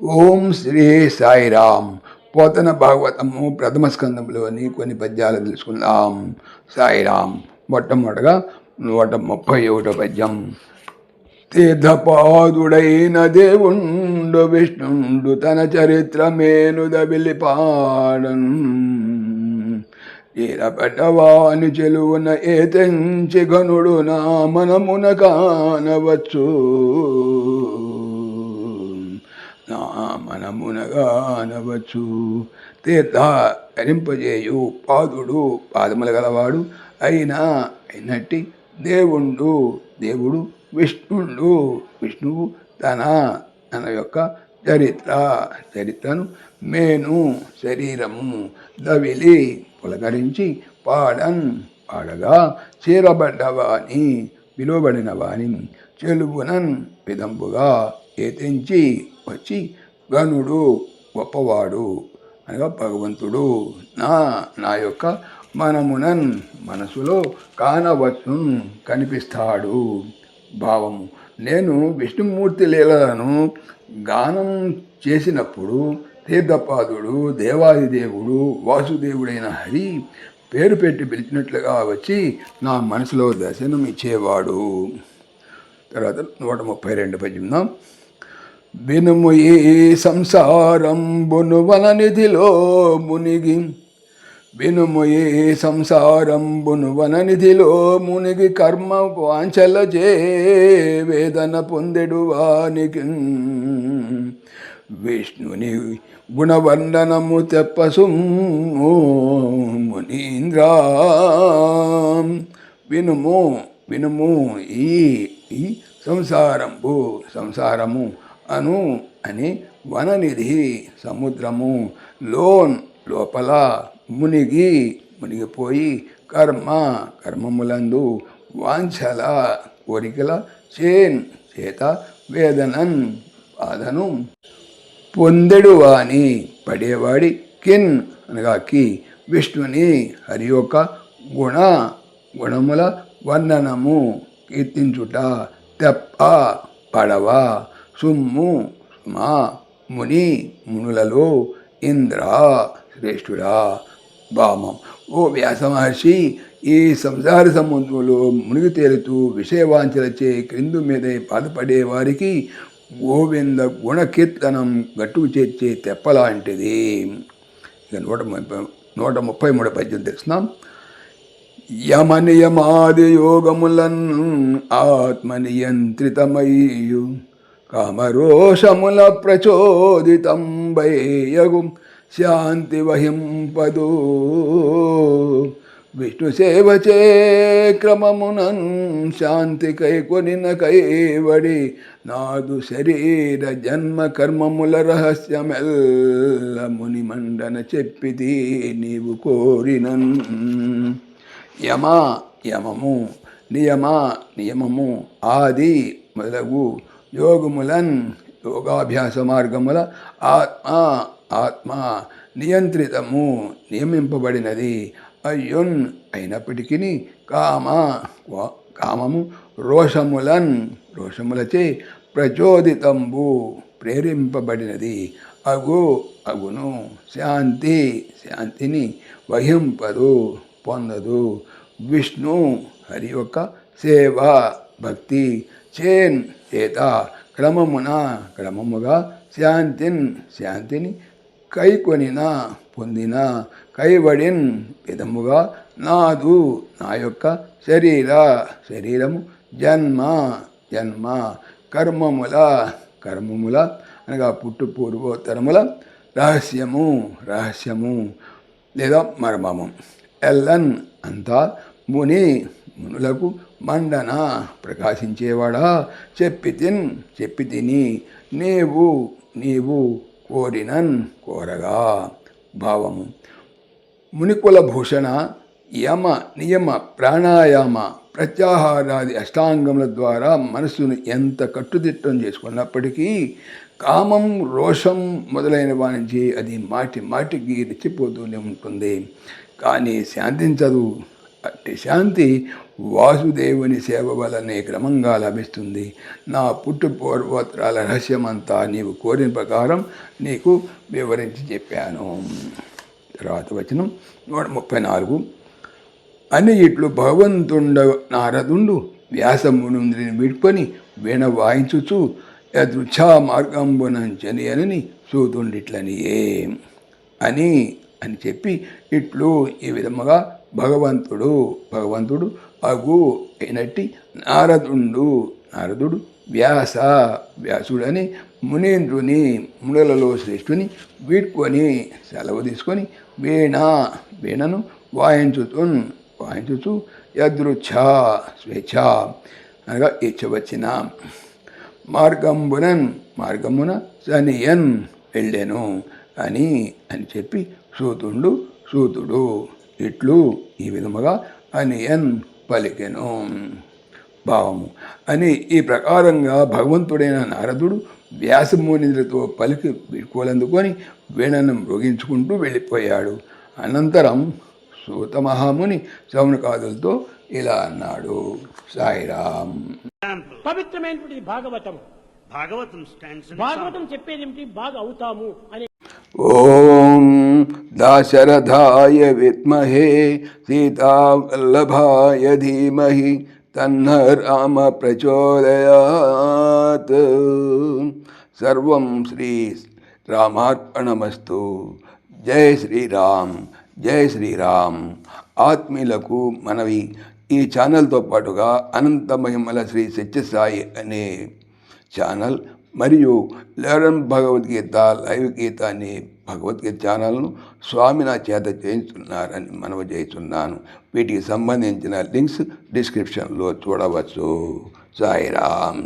ఓం శ్రీ సాయిరామ్. పోతన భాగవతము ప్రథమ స్కందంలోని కొన్ని పద్యాలు తెలుసుకుందాం. సాయిరామ్. మొట్టమొదటగా 131 పద్యం. తీర్థపాదుడైన దేవుండు విష్ణుండు తన చరిత్రమేను దబిలిపాడన్ తీరపడ్డవాని చెలువున ఏ తెంచి గనుడు నా మనమున కానవచ్చు మనమునగానవచ్చు. తీర్థ ధరింపజేయు పాదుడు పాదములు గలవాడు అయినట్టి దేవుడు విష్ణువు తన యొక్క చరిత్రను మేను శరీరము దవిలి పులకరించి పాడగా చీరబడ్డవాని పిలువబడిన వాని చెలువునన్ విధంబుగా ఏతించి వచ్చి గనుడు గొప్పవాడు అనగా భగవంతుడు నా యొక్క మనసులో కానవచ్చు కనిపిస్తాడు. భావము. నేను విష్ణుమూర్తి లీలలను గానం చేసినప్పుడు తీర్థపాదుడు దేవాదిదేవుడు వాసుదేవుడైన హరి పేరు పెట్టి పిలిచినట్లుగా వచ్చి నా మనసులో దర్శనం ఇచ్చేవాడు. తర్వాత 132 పద్యం. వినుము ఈ సంసారంబును వననిధిలో మునిగి కర్మ వాంఛలచే వేదన పొందెడు వానికి విష్ణుని గుణవర్ణనము తెప్పసుము మునీంద్ర. వినుము ఈ సంసారము అని వననిధి సముద్రము లోపల మునిగిపోయి కర్మములందు వాంఛల కోరికల చేత వేదనన్ బాధను పొందెడు వాని పడేవాడి అనగా విష్ణుని హరి యొక్క గుణముల వర్ణనము కీర్తించుట తెప్ప పడవ మునులలో ఇంద్ర శ్రేష్ఠుడా. భామం. ఓ వ్యాస మహర్షి, ఈ సంసార సముద్రంలో మునిగి తేలుతూ విషయవాంఛలచే క్రిందు మీద బాధపడే వారికి గోవింద గుణకీర్తనం గట్టుకు చేర్చే తెప్పలాంటిది. 133 పద్యం తెలుసున్నాం. యమనియమాది యోగములన్ ఆత్మనియంత్రితమయ్యు కామరోషముల ప్రచోదితంబయ్యగు శాంతి వహింపదు విష్ణు సేవచే క్రమమునన్ శాంతి కైకొనిన కైవడి నాదు శరీర జన్మ కర్మముల రహస్యమెల్ల ముని మండన చెప్పిది నీవు కోరినన్. నియమము ఆది మొదలగు యోగాభ్యాస మార్గముల ఆత్మ నియమింపబడినది అయినప్పటికీ కామము రోషములచే ప్రచోదితంబు ప్రేరింపబడినది అగును శాంతిని వహింపదు పొందదు. విష్ణు హరి యొక్క సేవ భక్తి చేత క్రమముగా శాంతిని కైకొనిన పొందిన కైవడిన్ విధముగా నా యొక్క శరీరము జన్మ కర్మముల అనగా పుట్టు పూర్వోత్తరముల రహస్యము లేదా మర్మము ఎల్లన్ అంతా మునులకు మండన ప్రకాశించేవాడా చెప్పి తిని నీవు కోరగా. భావము. మునికుల భూషణ నియమ ప్రాణాయామ ప్రత్యాహారాది అష్టాంగముల ద్వారా మనసును ఎంత కట్టుదిట్టం చేసుకున్నప్పటికీ కామం రోషం మొదలైన వానికి అది మాటికి రెచ్చిపోతూనే ఉంటుంది, కానీ శాంతించదు. అట్టి శాంతి వాసుదేవుని సేవ వలనే క్రమంగా లభిస్తుంది. నా పుట్టు పూర్వోత్తరాల రహస్యమంతా నీవు కోరిన ప్రకారం నీకు వివరించి చెప్పాను. తర్వాత వచనం 134. అని ఇట్లు భగవంతుండ నారదుండు వ్యాసమునుంద్రిని విడుకొని వీణ వాయించుచు యదృచ్ఛా మార్గంబునంచని అని సూతుండిట్లనియే అని చెప్పి ఇట్లు ఈ విధముగా భగవంతుడు అగు అయినట్టి నారదుడు వ్యాసుడని మునీంద్రుని మునులలో శ్రేష్ఠుని వీడ్కొని సెలవు తీసుకొని వీణను వాయించుచు యదృచ్ఛా స్వేచ్ఛ అనగా ఇచ్చవచ్చిన మార్గమున సనియన్ వెళ్ళెను అని చెప్పి సూతుడు ఇట్లు ఈ విధముగా అనియన్ పలికెను. భావము అని ఈ ప్రకారంగా భగవంతుడైన నారదుడు వ్యాసమునితో పలికి వీడ్కోలందుకొని వీణను మృగించుకుంటూ వెళ్ళిపోయాడు. అనంతరం సూత మహాముని శౌనకాదులతో ఇలా అన్నాడు. సాయిరామ్. పవిత్రమైనటువంటి భాగవతం చెప్పేది ఏమిటి? బాగా అవుతాము అని. ఓం దాశరథాయ విద్మహే సీతావల్లభాయ ధీమహి తన్న రామ ప్రచోదయాత్. సర్వం శ్రీ రామార్పణమస్తు. జై శ్రీరామ్, జై శ్రీరామ్. ఆత్మీయులకు మనవి, ఈ ఛానల్తో పాటుగా అనంత మహిమల శ్రీ సత్యసాయి అనే ఛానల్ మరియు లెరన్ భగవద్గీత లైవ్ గీత అనే భగవద్గీత ఛానల్ను స్వామి నా చేత చేయించున్నారని మనవి చేస్తున్నాను. వీటికి సంబంధించిన లింక్స్ డిస్క్రిప్షన్లో చూడవచ్చు. సాయిరామ్.